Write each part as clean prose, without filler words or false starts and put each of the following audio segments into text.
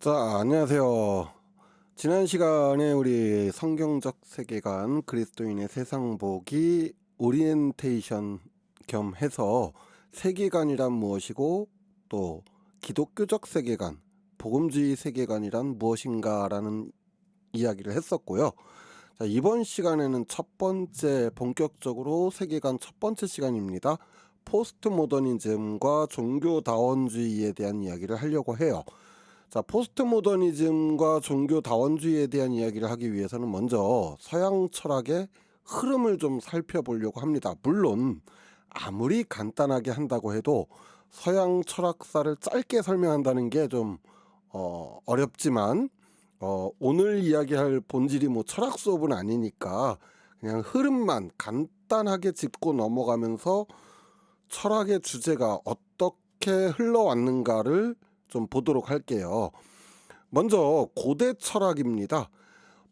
자, 안녕하세요. 지난 시간에 우리 성경적 세계관, 그리스도인의 세상 보기 오리엔테이션 겸 해서 세계관이란 무엇이고 또 기독교적 세계관, 복음주의 세계관이란 무엇인가라는 이야기를 했었고요. 자, 이번 시간에는 첫 번째 본격적으로 세계관 첫 번째 시간입니다. 포스트 모더니즘과 종교다원주의에 대한 이야기를 하려고 해요. 자, 포스트 모더니즘과 종교다원주의에 대한 이야기를 하기 위해서는 먼저 서양 철학의 흐름을 좀 살펴보려고 합니다. 물론 아무리 간단하게 한다고 해도 서양 철학사를 짧게 설명한다는 게 좀 어렵지만 오늘 이야기할 본질이 뭐 철학 수업은 아니니까 그냥 흐름만 간단하게 짚고 넘어가면서 철학의 주제가 어떻게 흘러왔는가를 좀 보도록 할게요. 먼저 고대 철학입니다.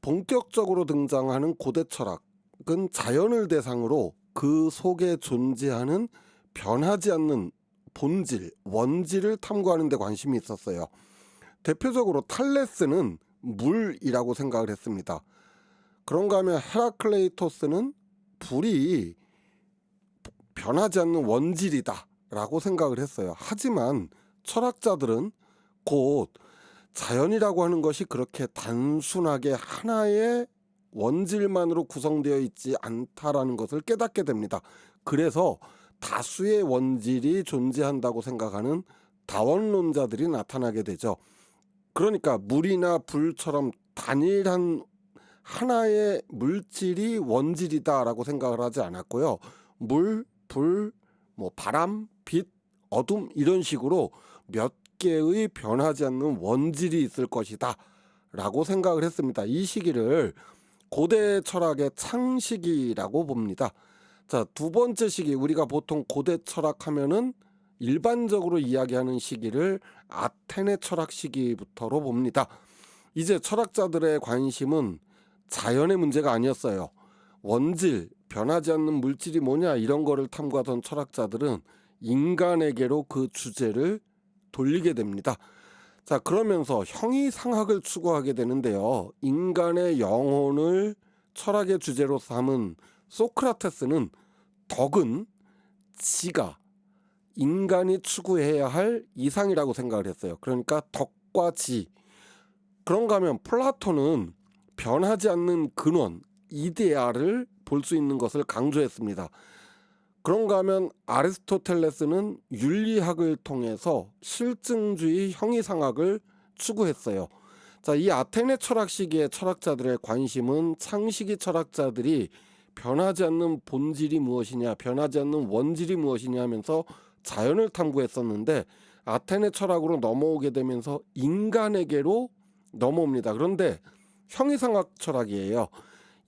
본격적으로 등장하는 고대 철학은 자연을 대상으로 그 속에 존재하는 변하지 않는 본질, 원질을 탐구하는 데 관심이 있었어요. 대표적으로 탈레스는 물이라고 생각을 했습니다. 그런가 하면 헤라클레이토스는 불이 변하지 않는 원질이다 라고 생각을 했어요. 하지만 철학자들은 곧 자연이라고 하는 것이 그렇게 단순하게 하나의 원질만으로 구성되어 있지 않다라는 것을 깨닫게 됩니다. 그래서 다수의 원질이 존재한다고 생각하는 다원론자들이 나타나게 되죠. 그러니까 물이나 불처럼 단일한 하나의 물질이 원질이다라고 생각을 하지 않았고요. 물, 불, 뭐 바람, 빛, 어둠 이런 식으로 몇 개의 변하지 않는 원질이 있을 것이다 라고 생각을 했습니다. 이 시기를 고대 철학의 창시기라고 봅니다. 자, 두 번째 시기, 우리가 보통 고대 철학하면은 일반적으로 이야기하는 시기를 아테네 철학 시기부터로 봅니다. 이제 철학자들의 관심은 자연의 문제가 아니었어요. 원질, 변하지 않는 물질이 뭐냐 이런 거를 탐구하던 철학자들은 인간에게로 그 주제를 돌리게 됩니다. 자, 그러면서 형이상학을 추구하게 되는데요. 인간의 영혼을 철학의 주제로 삼은 소크라테스는 덕은 지가 인간이 추구해야 할 이상이라고 생각을 했어요. 그러니까 덕과 지. 그런가 하면 플라톤은 변하지 않는 근원, 이데아를 볼 수 있는 것을 강조했습니다. 그런가 하면 아리스토텔레스는 윤리학을 통해서 실증주의 형이상학을 추구했어요. 자, 이 아테네 철학 시기의 철학자들의 관심은 창시기 철학자들이 변하지 않는 본질이 무엇이냐, 변하지 않는 원질이 무엇이냐 하면서 자연을 탐구했었는데 아테네 철학으로 넘어오게 되면서 인간에게로 넘어옵니다. 그런데 형이상학 철학이에요.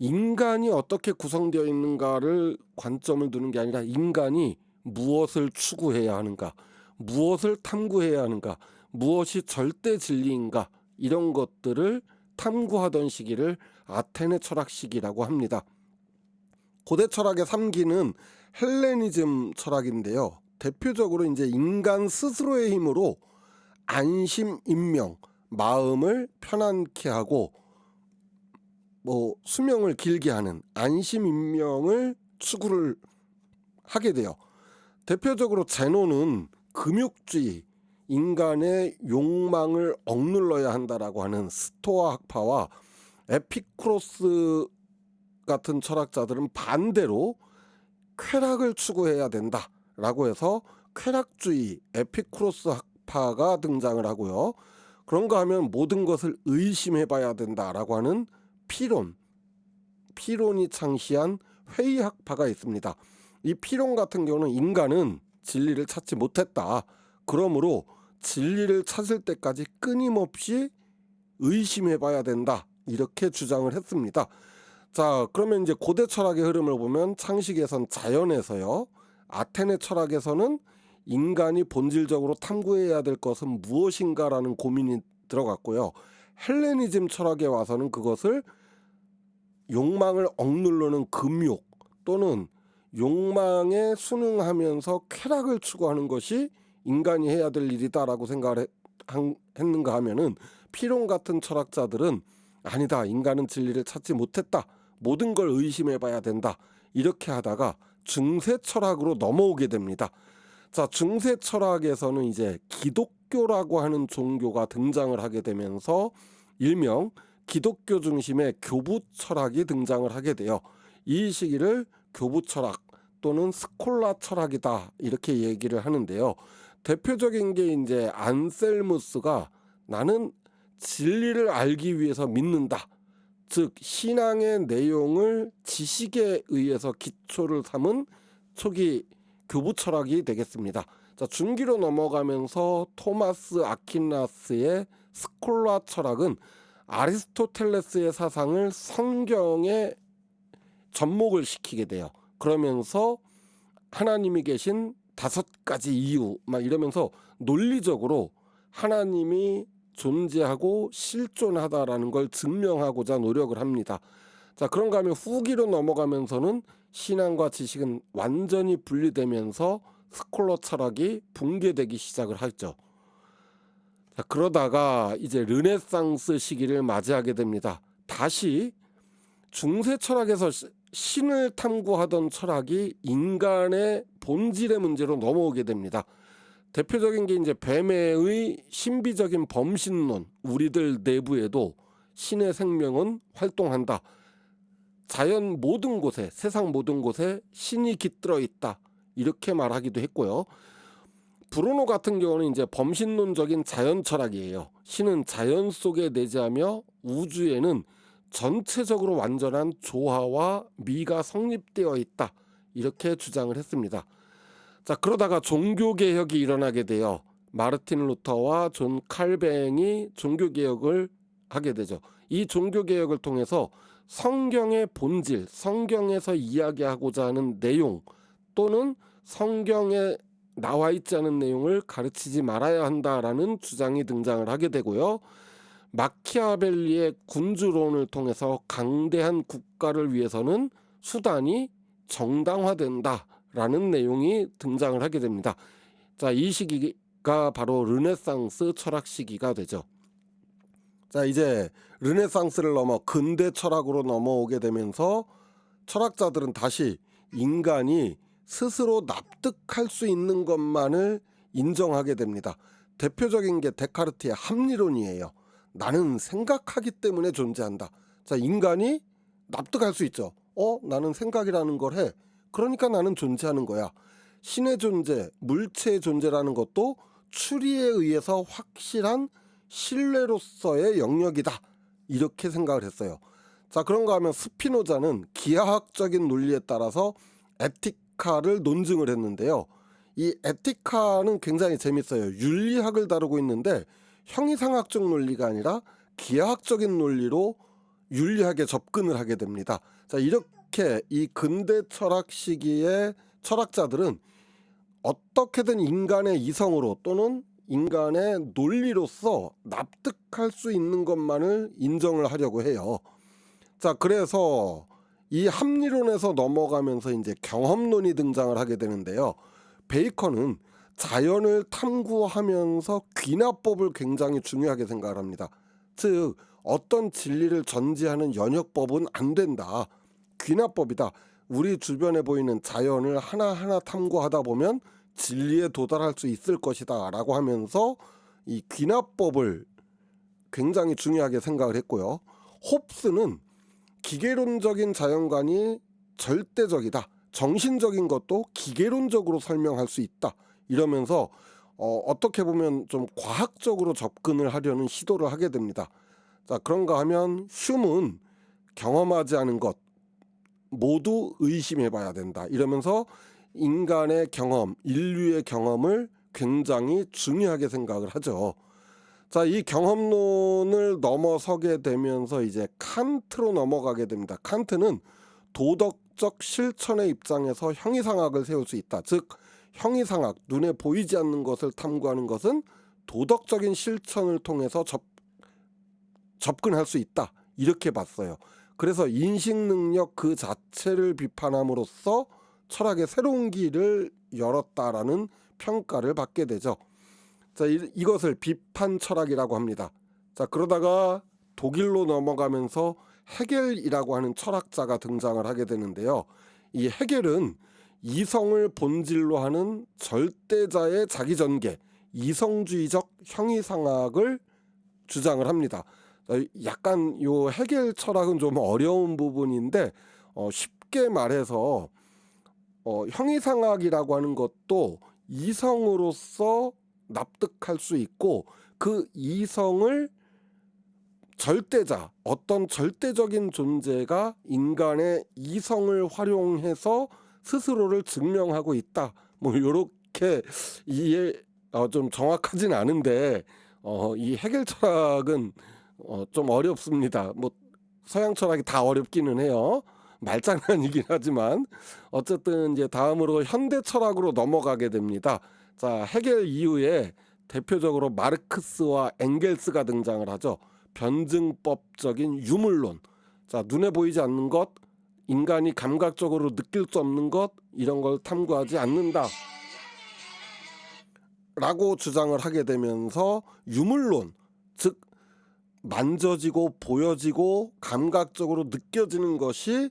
인간이 어떻게 구성되어 있는가를 관점을 두는 게 아니라 인간이 무엇을 추구해야 하는가, 무엇을 탐구해야 하는가, 무엇이 절대 진리인가 이런 것들을 탐구하던 시기를 아테네 철학 시기라고 합니다. 고대 철학의 3기는 헬레니즘 철학인데요. 대표적으로 이제 인간 스스로의 힘으로 안심 인명, 마음을 편안케 하고 뭐 수명을 길게 하는 안심 인명을 추구를 하게 돼요. 대표적으로 제노는 금욕주의, 인간의 욕망을 억눌러야 한다라고 하는 스토아 학파와 에피쿠로스 같은 철학자들은 반대로 쾌락을 추구해야 된다라고 해서 쾌락주의, 에피쿠로스 학파가 등장을 하고요. 그런가 하면 모든 것을 의심해봐야 된다라고 하는 피론이 창시한 회의학파가 있습니다. 이 피론 같은 경우는 인간은 진리를 찾지 못했다. 그러므로 진리를 찾을 때까지 끊임없이 의심해봐야 된다. 이렇게 주장을 했습니다. 자, 그러면 이제 고대 철학의 흐름을 보면 창시기에선 자연에서요. 아테네 철학에서는 인간이 본질적으로 탐구해야 될 것은 무엇인가라는 고민이 들어갔고요. 헬레니즘 철학에 와서는 그것을 욕망을 억누르는 금욕 또는 욕망에 순응하면서 쾌락을 추구하는 것이 인간이 해야 될 일이다라고 생각을 했는가 하면은 피론 같은 철학자들은 아니다, 인간은 진리를 찾지 못했다, 모든 걸 의심해봐야 된다, 이렇게 하다가 중세 철학으로 넘어오게 됩니다. 자, 중세 철학에서는 이제 기독교라고 하는 종교가 등장을 하게 되면서 일명 기독교 중심의 교부 철학이 등장을 하게 돼요. 이 시기를 교부 철학 또는 스콜라 철학이다, 이렇게 얘기를 하는데요. 대표적인 게 이제 안셀무스가 나는 진리를 알기 위해서 믿는다, 즉 신앙의 내용을 지식에 의해서 기초를 삼은 초기 교부 철학이 되겠습니다. 자, 중기로 넘어가면서 토마스 아퀴나스의 스콜라 철학은 아리스토텔레스의 사상을 성경에 접목을 시키게 돼요. 그러면서 하나님이 계신 5가지 이유 막 이러면서 논리적으로 하나님이 존재하고 실존하다라는 걸 증명하고자 노력을 합니다. 자, 그런가 하면 후기로 넘어가면서는 신앙과 지식은 완전히 분리되면서 스콜라 철학이 붕괴되기 시작을 하죠. 자, 그러다가 이제 르네상스 시기를 맞이하게 됩니다. 다시 중세 철학에서 신을 탐구하던 철학이 인간의 본질의 문제로 넘어오게 됩니다. 대표적인 게 이제 베메의 신비적인 범신론, 우리들 내부에도 신의 생명은 활동한다, 자연 모든 곳에, 세상 모든 곳에 신이 깃들어 있다, 이렇게 말하기도 했고요. 브루노 같은 경우는 이제 범신론적인 자연 철학이에요. 신은 자연 속에 내재하며 우주에는 전체적으로 완전한 조화와 미가 성립되어 있다, 이렇게 주장을 했습니다. 자, 그러다가 종교개혁이 일어나게 돼요. 마르틴 루터와 존 칼뱅이 종교개혁을 하게 되죠. 이 종교개혁을 통해서 성경의 본질, 성경에서 이야기하고자 하는 내용 또는 성경에 나와 있지 않은 내용을 가르치지 말아야 한다라는 주장이 등장을 하게 되고요. 마키아벨리의 군주론을 통해서 강대한 국가를 위해서는 수단이 정당화된다라는 내용이 등장을 하게 됩니다. 자, 이 시기가 바로 르네상스 철학 시기가 되죠. 자, 이제 르네상스를 넘어 근대 철학으로 넘어오게 되면서 철학자들은 다시 인간이 스스로 납득할 수 있는 것만을 인정하게 됩니다. 대표적인 게 데카르트의 합리론이에요. 나는 생각하기 때문에 존재한다. 자, 인간이 납득할 수 있죠. 나는 생각이라는 걸 해. 그러니까 나는 존재하는 거야. 신의 존재, 물체의 존재라는 것도 추리에 의해서 확실한 신뢰로서의 영역이다, 이렇게 생각을 했어요. 자, 그런가 하면 스피노자는 기하학적인 논리에 따라서 에티카를 논증을 했는데요. 이 에티카는 굉장히 재밌어요. 윤리학을 다루고 있는데 형이상학적 논리가 아니라 기하학적인 논리로 윤리학에 접근을 하게 됩니다. 자, 이렇게 이 근대 철학 시기의 철학자들은 어떻게든 인간의 이성으로 또는 인간의 논리로서 납득할 수 있는 것만을 인정을 하려고 해요. 자, 그래서 이 합리론에서 넘어가면서 이제 경험론이 등장을 하게 되는데요. 베이컨은 자연을 탐구하면서 귀납법을 굉장히 중요하게 생각을 합니다. 즉, 어떤 진리를 전제하는 연역법은 안 된다, 귀납법이다. 우리 주변에 보이는 자연을 하나하나 탐구하다 보면 진리에 도달할 수 있을 것이다 라고 하면서 이 귀납법을 굉장히 중요하게 생각을 했고요. 홉스는 기계론적인 자연관이 절대적이다, 정신적인 것도 기계론적으로 설명할 수 있다, 이러면서 어떻게 보면 좀 과학적으로 접근을 하려는 시도를 하게 됩니다. 자, 그런가 하면 흉은 경험하지 않은 것 모두 의심해 봐야 된다, 이러면서 인간의 경험, 인류의 경험을 굉장히 중요하게 생각을 하죠. 자, 이 경험론을 넘어서게 되면서 이제 칸트로 넘어가게 됩니다. 칸트는 도덕적 실천의 입장에서 형이상학을 세울 수 있다. 즉, 형이상학, 눈에 보이지 않는 것을 탐구하는 것은 도덕적인 실천을 통해서 접근할 수 있다, 이렇게 봤어요. 그래서 인식능력 그 자체를 비판함으로써 철학의 새로운 길을 열었다라는 평가를 받게 되죠. 자, 이것을 비판 철학이라고 합니다. 자, 그러다가 독일로 넘어가면서 헤겔이라고 하는 철학자가 등장을 하게 되는데요. 이 헤겔은 이성을 본질로 하는 절대자의 자기전개, 이성주의적 형이상학을 주장을 합니다. 약간 요 헤겔 철학은 좀 어려운 부분인데 쉽게 말해서 형이상학이라고 하는 것도 이성으로서 납득할 수 있고, 그 이성을 절대자, 어떤 절대적인 존재가 인간의 이성을 활용해서 스스로를 증명하고 있다. 뭐 요렇게 이해 좀 정확하진 않은데 이 헤겔 철학은 좀 어렵습니다. 뭐 서양 철학이 다 어렵기는 해요. 말장난이긴 하지만 어쨌든 이제 다음으로 현대 철학으로 넘어가게 됩니다. 자, 헤겔 이후에 대표적으로 마르크스와 엥겔스가 등장을 하죠. 변증법적인 유물론. 자, 눈에 보이지 않는 것, 인간이 감각적으로 느낄 수 없는 것, 이런 걸 탐구하지 않는다 라고 주장을 하게 되면서 유물론, 즉 만져지고 보여지고 감각적으로 느껴지는 것이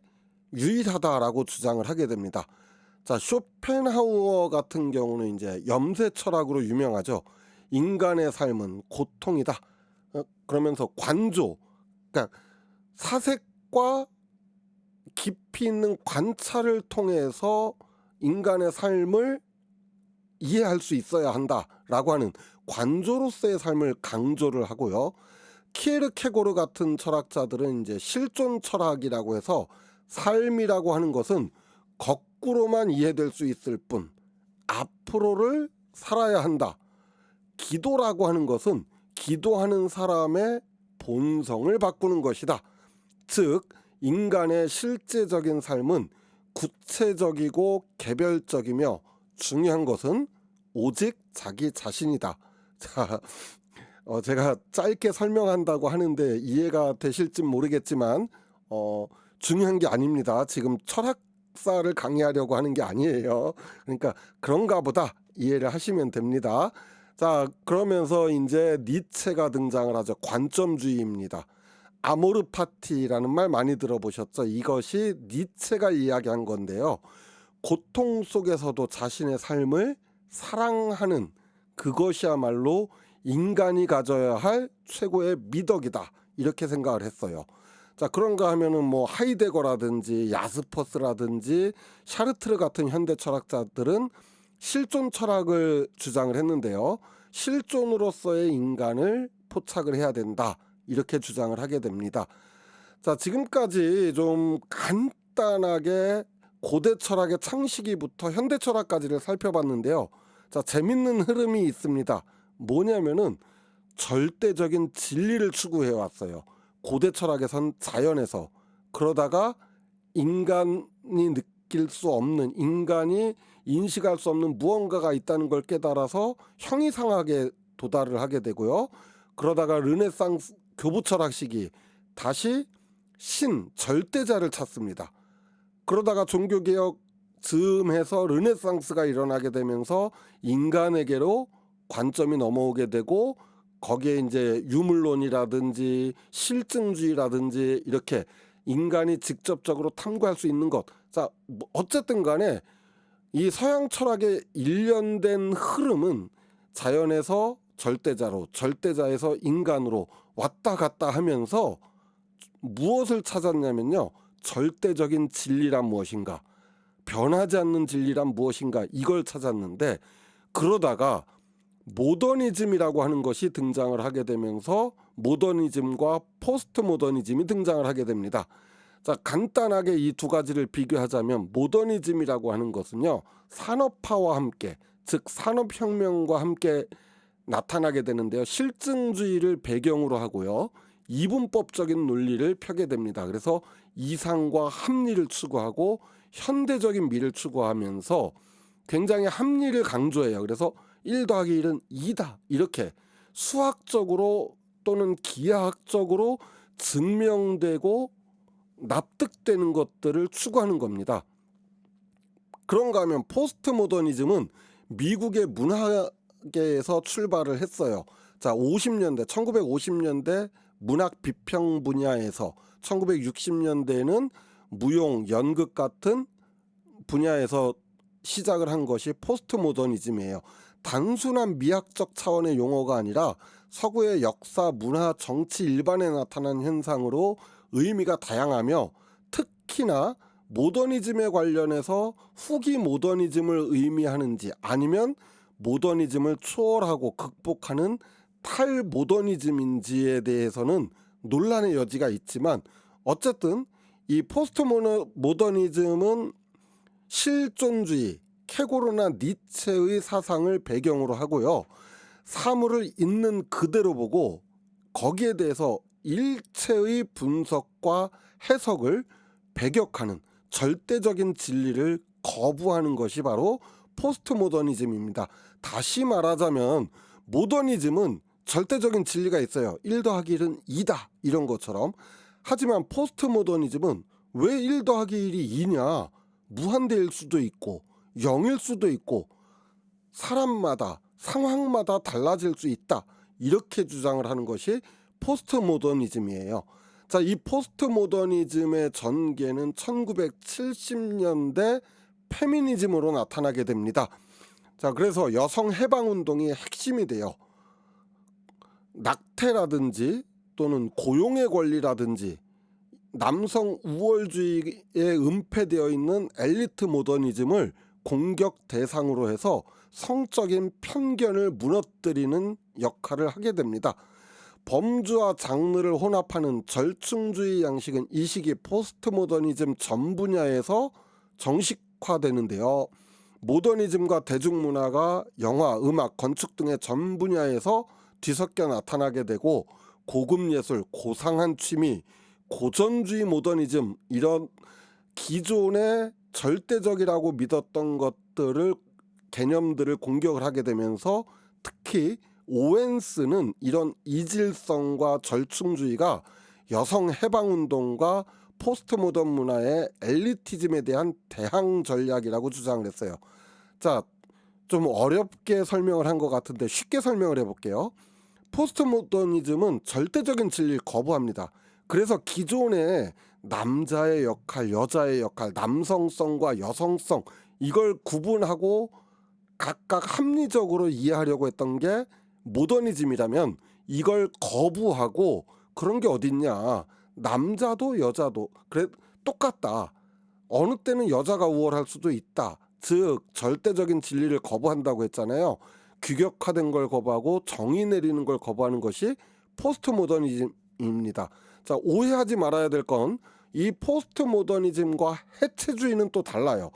유일하다라고 주장을 하게 됩니다. 자, 쇼펜하우어 같은 경우는 이제 염세 철학으로 유명하죠. 인간의 삶은 고통이다. 그러면서 관조, 그러니까 사색과 깊이 있는 관찰을 통해서 인간의 삶을 이해할 수 있어야 한다라고 하는 관조로서의 삶을 강조를 하고요. 키에르케고르 같은 철학자들은 이제 실존 철학이라고 해서 삶이라고 하는 것은 거꾸로만 이해될 수 있을 뿐 앞으로를 살아야 한다. 기도라고 하는 것은 기도하는 사람의 본성을 바꾸는 것이다. 즉 인간의 실제적인 삶은 구체적이고 개별적이며 중요한 것은 오직 자기 자신이다. 자, 제가 짧게 설명한다고 하는데 이해가 되실지 모르겠지만 중요한 게 아닙니다. 지금 철학사를 강의하려고 하는 게 아니에요. 그러니까 그런가 보다 이해를 하시면 됩니다. 자, 그러면서 이제 니체가 등장을 하죠. 관점주의입니다. 아모르 파티라는 말 많이 들어보셨죠? 이것이 니체가 이야기한 건데요. 고통 속에서도 자신의 삶을 사랑하는 그것이야말로 인간이 가져야 할 최고의 미덕이다. 이렇게 생각을 했어요. 자, 그런가 하면은 뭐 하이데거라든지 야스퍼스라든지 샤르트르 같은 현대 철학자들은 실존 철학을 주장을 했는데요. 실존으로서의 인간을 포착을 해야 된다. 이렇게 주장을 하게 됩니다. 자, 지금까지 좀 간단하게 고대 철학의 창시기부터 현대 철학까지를 살펴봤는데요. 자, 재밌는 흐름이 있습니다. 뭐냐면은 절대적인 진리를 추구해 왔어요. 고대 철학에선 자연에서. 그러다가 인간이 느낄 수 없는, 인간이 인식할 수 없는 무언가가 있다는 걸 깨달아서 형이상학에 도달을 하게 되고요. 그러다가 르네상스 교부철학 시기 다시 신, 절대자를 찾습니다. 그러다가 종교개혁 즈음해서 르네상스가 일어나게 되면서 인간에게로 관점이 넘어오게 되고 거기에 이제 유물론이라든지 실증주의라든지 이렇게 인간이 직접적으로 탐구할 수 있는 것. 자, 어쨌든 간에 이 서양 철학의 일련된 흐름은 자연에서 절대자로, 절대자에서 인간으로 왔다 갔다 하면서 무엇을 찾았냐면요. 절대적인 진리란 무엇인가, 변하지 않는 진리란 무엇인가, 이걸 찾았는데, 그러다가 모더니즘이라고 하는 것이 등장을 하게 되면서 모더니즘과 포스트 모더니즘이 등장을 하게 됩니다. 자, 간단하게 이 두 가지를 비교하자면 모더니즘이라고 하는 것은요, 산업화와 함께, 즉 산업혁명과 함께 나타나게 되는데요. 실증주의를 배경으로 하고요. 이분법적인 논리를 펴게 됩니다. 그래서 이상과 합리를 추구하고 현대적인 미를 추구하면서 굉장히 합리를 강조해요. 그래서 1 더하기 1은 2다. 이렇게 수학적으로 또는 기하학적으로 증명되고 납득되는 것들을 추구하는 겁니다. 그런가 하면 포스트 모더니즘은 미국의 문화계에서 출발을 했어요. 자, 50년대 1950년대 문학 비평 분야에서 1960년대에는 무용, 연극 같은 분야에서 시작을 한 것이 포스트 모더니즘이에요. 단순한 미학적 차원의 용어가 아니라 서구의 역사, 문화, 정치 일반에 나타난 현상으로 의미가 다양하며 특히나 모더니즘에 관련해서 후기 모더니즘을 의미하는지 아니면 모더니즘을 초월하고 극복하는 탈모더니즘인지에 대해서는 논란의 여지가 있지만 어쨌든 이 포스트 모더니즘은 실존주의, 케고르나 니체의 사상을 배경으로 하고요. 사물을 있는 그대로 보고 거기에 대해서 일체의 분석과 해석을 배격하는 절대적인 진리를 거부하는 것이 바로 포스트 모더니즘입니다. 다시 말하자면 모더니즘은 절대적인 진리가 있어요. 1 더하기 1은 2다 이런 것처럼. 하지만 포스트 모더니즘은 왜 1 더하기 1이 2냐, 무한대일 수도 있고 0일 수도 있고 사람마다 상황마다 달라질 수 있다 이렇게 주장을 하는 것이 포스트 모더니즘이에요. 자, 이 포스트 모더니즘의 전개는 1970년대 페미니즘으로 나타나게 됩니다. 자, 그래서 여성 해방 운동이 핵심이 돼요. 낙태라든지 또는 고용의 권리라든지 남성 우월주의에 은폐되어 있는 엘리트 모더니즘을 공격 대상으로 해서 성적인 편견을 무너뜨리는 역할을 하게 됩니다. 범주와 장르를 혼합하는 절충주의 양식은 이 시기 포스트 모더니즘 전 분야에서 정식화되는데요. 모더니즘과 대중문화가 영화, 음악, 건축 등의 전 분야에서 뒤섞여 나타나게 되고 고급 예술, 고상한 취미, 고전주의 모더니즘 이런 기존의 절대적이라고 믿었던 것들을 개념들을 공격을 하게 되면서 특히 오웬스는 이런 이질성과 절충주의가 여성 해방운동과 포스트 모던 문화의 엘리티즘에 대한 대항 전략이라고 주장을 했어요. 자, 좀 어렵게 설명을 한 것 같은데 쉽게 설명을 해볼게요. 포스트 모더니즘은 절대적인 진리를 거부합니다. 그래서 기존의 남자의 역할, 여자의 역할, 남성성과 여성성 이걸 구분하고 각각 합리적으로 이해하려고 했던 게 모더니즘이라면 이걸 거부하고 그런 게 어딨냐, 남자도 여자도 그래 똑같다, 어느 때는 여자가 우월할 수도 있다, 즉 절대적인 진리를 거부한다고 했잖아요. 규격화된 걸 거부하고 정의 내리는 걸 거부하는 것이 포스트 모더니즘입니다. 자, 오해하지 말아야 될 건 이 포스트 모더니즘과 해체주의는 또 달라요.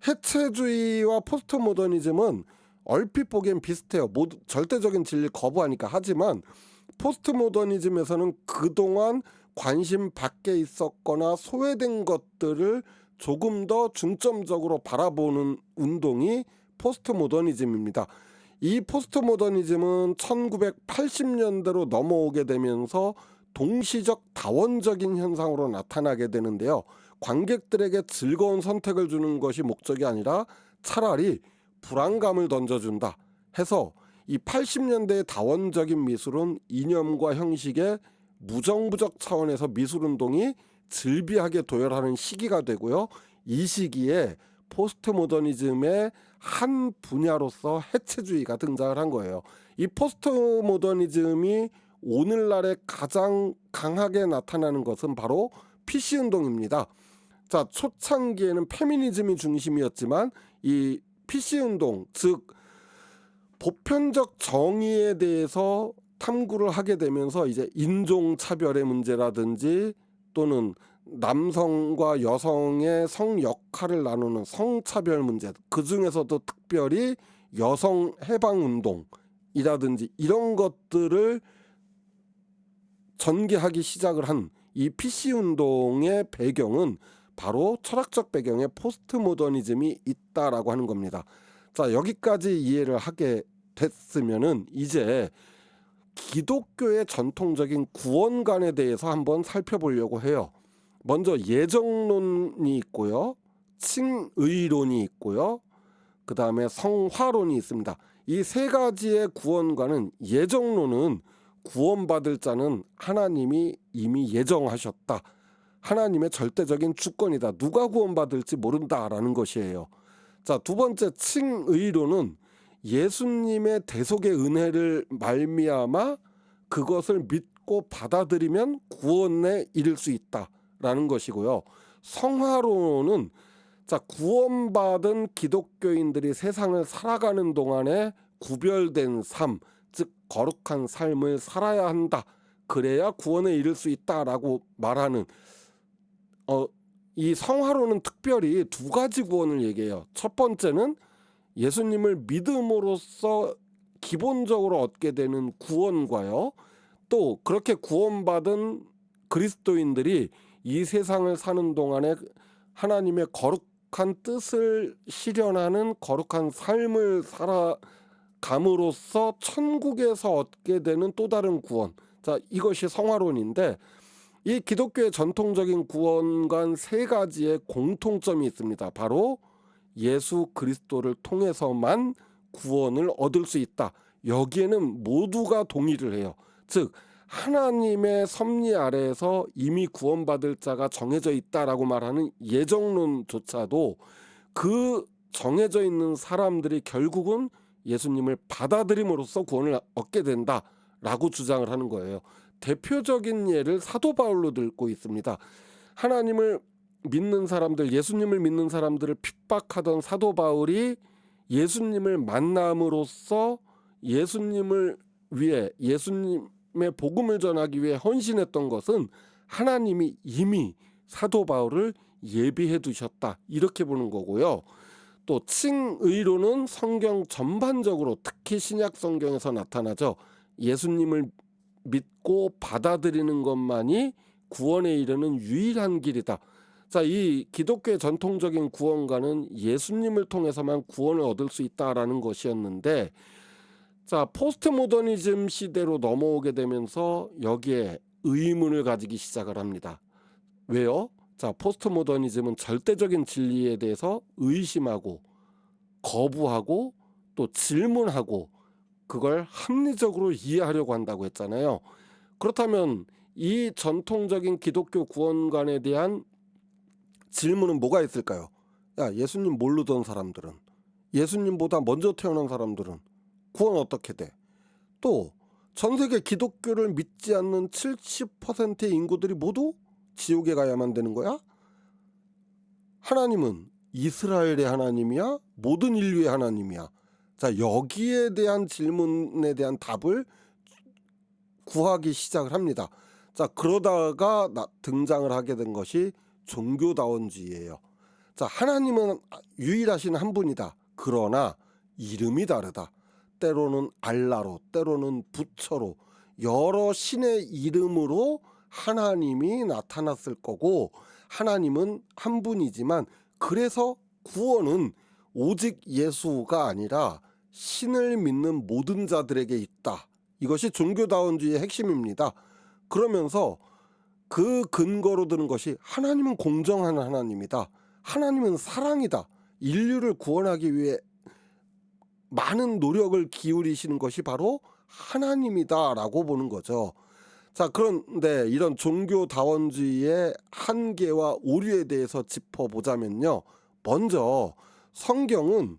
해체주의와 포스트 모더니즘은 얼핏 보기엔 비슷해요. 모두 절대적인 진리를 거부하니까. 하지만 포스트 모더니즘에서는 그동안 관심 밖에 있었거나 소외된 것들을 조금 더 중점적으로 바라보는 운동이 포스트 모더니즘입니다. 이 포스트 모더니즘은 1980년대로 넘어오게 되면서 동시적 다원적인 현상으로 나타나게 되는데요. 관객들에게 즐거운 선택을 주는 것이 목적이 아니라 차라리 불안감을 던져준다 해서 이 80년대의 다원적인 미술은 이념과 형식의 무정부적 차원에서 미술운동이 즐비하게 도열하는 시기가 되고요. 이 시기에 포스트 모더니즘의 한 분야로서 해체주의가 등장을 한 거예요. 이 포스트 모더니즘이 오늘날에 가장 강하게 나타나는 것은 바로 PC운동입니다. 자, 초창기에는 페미니즘이 중심이었지만 이 PC운동, 즉 보편적 정의에 대해서 탐구를 하게 되면서 이제 인종차별의 문제라든지 또는 남성과 여성의 성 역할을 나누는 성차별 문제, 그 중에서도 특별히 여성 해방운동이라든지 이런 것들을 전개하기 시작을 한 이 PC운동의 배경은 바로 철학적 배경에 포스트 모더니즘이 있다라고 하는 겁니다. 자, 여기까지 이해를 하게 됐으면은 이제 기독교의 전통적인 구원관에 대해서 한번 살펴보려고 해요. 먼저 예정론이 있고요, 칭의론이 있고요, 그 다음에 성화론이 있습니다. 이 세 가지의 구원과는 예정론은 구원받을 자는 하나님이 이미 예정하셨다. 하나님의 절대적인 주권이다. 누가 구원받을지 모른다라는 것이에요. 자, 두 번째 칭의로는 예수님의 대속의 은혜를 말미암아 그것을 믿고 받아들이면 구원에 이를 수 있다라는 것이고요. 성화로는 자, 구원받은 기독교인들이 세상을 살아가는 동안에 구별된 삶, 즉 거룩한 삶을 살아야 한다. 그래야 구원에 이를 수 있다라고 말하는 이 성화로는 특별히 두 가지 구원을 얘기해요. 첫 번째는 예수님을 믿음으로써 기본적으로 얻게 되는 구원과요. 또 그렇게 구원받은 그리스도인들이 이 세상을 사는 동안에 하나님의 거룩한 뜻을 실현하는 거룩한 삶을 살아감으로써 천국에서 얻게 되는 또 다른 구원. 자, 이것이 성화론인데 이 기독교의 전통적인 구원과는 세 가지의 공통점이 있습니다. 바로 예수 그리스도를 통해서만 구원을 얻을 수 있다. 여기에는 모두가 동의를 해요. 즉 하나님의 섭리 아래에서 이미 구원받을 자가 정해져 있다라고 말하는 예정론조차도 그 정해져 있는 사람들이 결국은 예수님을 받아들임으로써 구원을 얻게 된다라고 주장을 하는 거예요. 대표적인 예를 사도 바울로 들고 있습니다. 하나님을 믿는 사람들, 예수님을 믿는 사람들을 핍박하던 사도 바울이 예수님을 만남으로써 예수님을 위해 예수님의 복음을 전하기 위해 헌신했던 것은 하나님이 이미 사도 바울을 예비해 두셨다. 이렇게 보는 거고요. 또 칭의로는 성경 전반적으로 특히 신약 성경에서 나타나죠. 예수님을 믿고 받아들이는 것만이 구원에 이르는 유일한 길이다. 자, 이 기독교의 전통적인 구원과는 예수님을 통해서만 구원을 얻을 수 있다라는 것이었는데, 자, 포스트 모더니즘 시대로 넘어오게 되면서 여기에 의문을 가지기 시작을 합니다. 왜요? 자, 포스트 모더니즘은 절대적인 진리에 대해서 의심하고 거부하고 또 질문하고 그걸 합리적으로 이해하려고 한다고 했잖아요. 그렇다면 이 전통적인 기독교 구원관에 대한 질문은 뭐가 있을까요? 야, 예수님 모르던 사람들은, 예수님보다 먼저 태어난 사람들은 구원 어떻게 돼? 또 전 세계 기독교를 믿지 않는 70%의 인구들이 모두 지옥에 가야만 되는 거야? 하나님은 이스라엘의 하나님이야? 모든 인류의 하나님이야? 자, 여기에 대한 질문에 대한 답을 구하기 시작을 합니다. 자, 그러다가 등장을 하게 된 것이 종교다원주의예요. 자, 하나님은 유일하신 한 분이다. 그러나 이름이 다르다. 때로는 알라로, 때로는 부처로, 여러 신의 이름으로 하나님이 나타났을 거고, 하나님은 한 분이지만 그래서 구원은 오직 예수가 아니라 신을 믿는 모든 자들에게 있다. 이것이 종교다원주의의 핵심입니다. 그러면서 그 근거로 드는 것이 하나님은 공정한 하나님이다. 하나님은 사랑이다. 인류를 구원하기 위해 많은 노력을 기울이시는 것이 바로 하나님이다라고 보는 거죠. 자, 그런데 이런 종교다원주의의 한계와 오류에 대해서 짚어보자면요. 먼저 성경은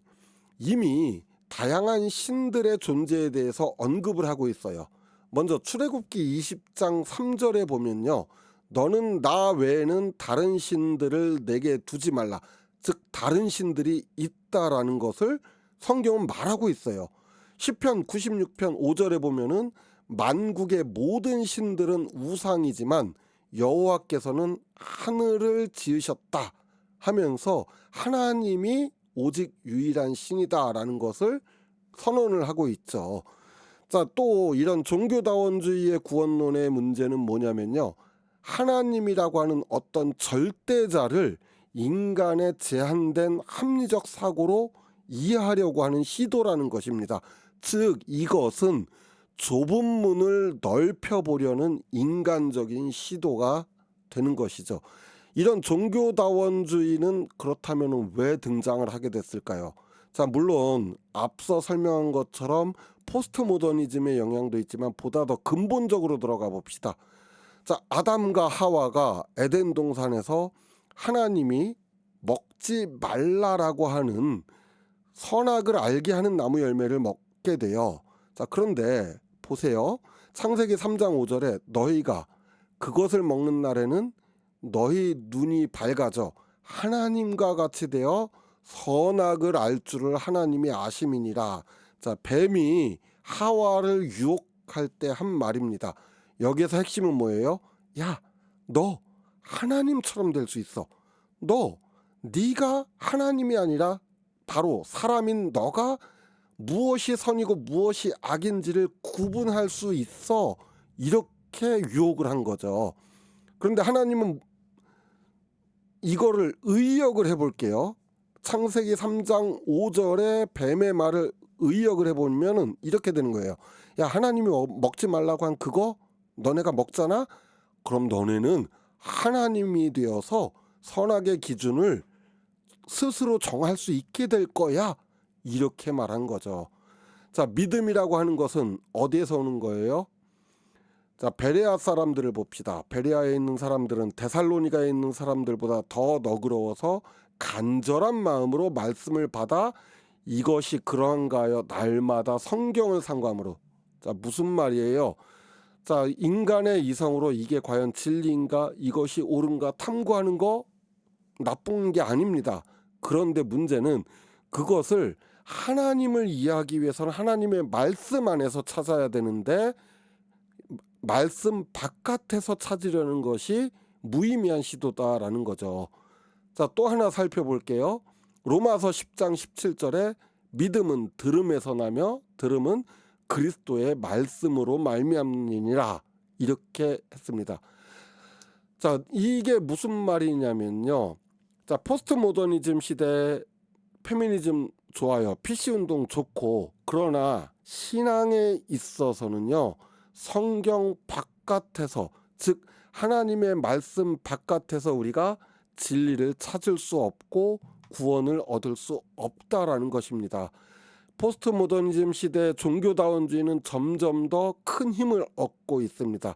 이미 다양한 신들의 존재에 대해서 언급을 하고 있어요. 먼저 출애굽기 20장 3절에 보면요. 너는 나 외에는 다른 신들을 내게 두지 말라. 즉 다른 신들이 있다라는 것을 성경은 말하고 있어요. 시편 96편 5절에 보면은 만국의 모든 신들은 우상이지만 여호와께서는 하늘을 지으셨다 하면서 하나님이 오직 유일한 신이다라는 것을 선언을 하고 있죠. 자, 또 이런 종교다원주의의 구원론의 문제는 뭐냐면요. 하나님이라고 하는 어떤 절대자를 인간의 제한된 합리적 사고로 이해하려고 하는 시도라는 것입니다. 즉 이것은 좁은 문을 넓혀보려는 인간적인 시도가 되는 것이죠. 이런 종교다원주의는 그렇다면 왜 등장을 하게 됐을까요? 자, 물론 앞서 설명한 것처럼 포스트 모더니즘의 영향도 있지만 보다 더 근본적으로 들어가 봅시다. 자, 아담과 하와가 에덴 동산에서 하나님이 먹지 말라라고 하는 선악을 알게 하는 나무 열매를 먹게 돼요. 자, 그런데 보세요. 창세기 3장 5절에 너희가 그것을 먹는 날에는 너희 눈이 밝아져 하나님과 같이 되어 선악을 알 줄을 하나님이 아심이니라. 자, 뱀이 하와를 유혹할 때 한 말입니다. 여기에서 핵심은 뭐예요? 야, 너 하나님처럼 될 수 있어. 네가 하나님이 아니라 바로 사람인 너가 무엇이 선이고 무엇이 악인지를 구분할 수 있어. 이렇게 유혹을 한 거죠. 그런데 하나님은 이거를 의역을 해볼게요. 창세기 3장 5절에 뱀의 말을 의역을 해보면은 이렇게 되는 거예요. 야, 하나님이 먹지 말라고 한 그거 너네가 먹잖아? 그럼 너네는 하나님이 되어서 선악의 기준을 스스로 정할 수 있게 될 거야. 이렇게 말한 거죠. 자, 믿음이라고 하는 것은 어디에서 오는 거예요? 자, 베레아 사람들을 봅시다. 베레아에 있는 사람들은 데살로니가에 있는 사람들보다 더 너그러워서 간절한 마음으로 말씀을 받아 이것이 그러한가 하여 날마다 성경을 상고함으로. 자, 무슨 말이에요? 자, 인간의 이성으로 이게 과연 진리인가, 이것이 옳은가 탐구하는 거 나쁜 게 아닙니다. 그런데 문제는 그것을 하나님을 이해하기 위해서는 하나님의 말씀 안에서 찾아야 되는데 말씀 바깥에서 찾으려는 것이 무의미한 시도다라는 거죠. 자, 또 하나 살펴볼게요. 로마서 10장 17절에 믿음은 들음에서 나며 들음은 그리스도의 말씀으로 말미암느니라 이렇게 했습니다. 자, 이게 무슨 말이냐면요. 자, 포스트 모더니즘 시대 페미니즘 좋아요. PC 운동 좋고, 그러나 신앙에 있어서는요. 성경 바깥에서, 즉 하나님의 말씀 바깥에서 우리가 진리를 찾을 수 없고 구원을 얻을 수 없다라는 것입니다. 포스트 모더니즘 시대 종교다원주의는 점점 더 큰 힘을 얻고 있습니다.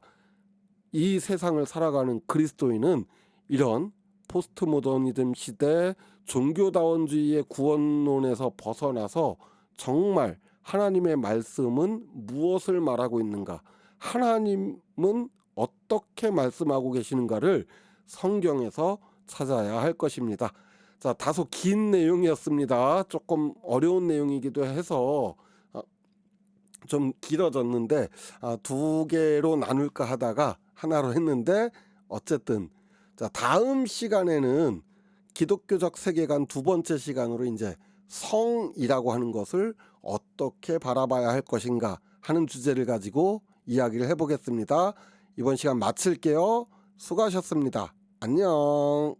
이 세상을 살아가는 그리스도인은 이런 포스트 모더니즘 시대 종교다원주의의 구원론에서 벗어나서 정말 하나님의 말씀은 무엇을 말하고 있는가, 하나님은 어떻게 말씀하고 계시는가를 성경에서 찾아야 할 것입니다. 자, 다소 긴 내용이었습니다. 조금 어려운 내용이기도 해서 좀 길어졌는데 두 개로 나눌까 하다가 하나로 했는데 어쨌든 자, 다음 시간에는 기독교적 세계관 두 번째 시간으로 이제 성이라고 하는 것을 어떻게 바라봐야 할 것인가 하는 주제를 가지고 이야기를 해보겠습니다. 이번 시간 마칠게요. 수고하셨습니다. 안녕.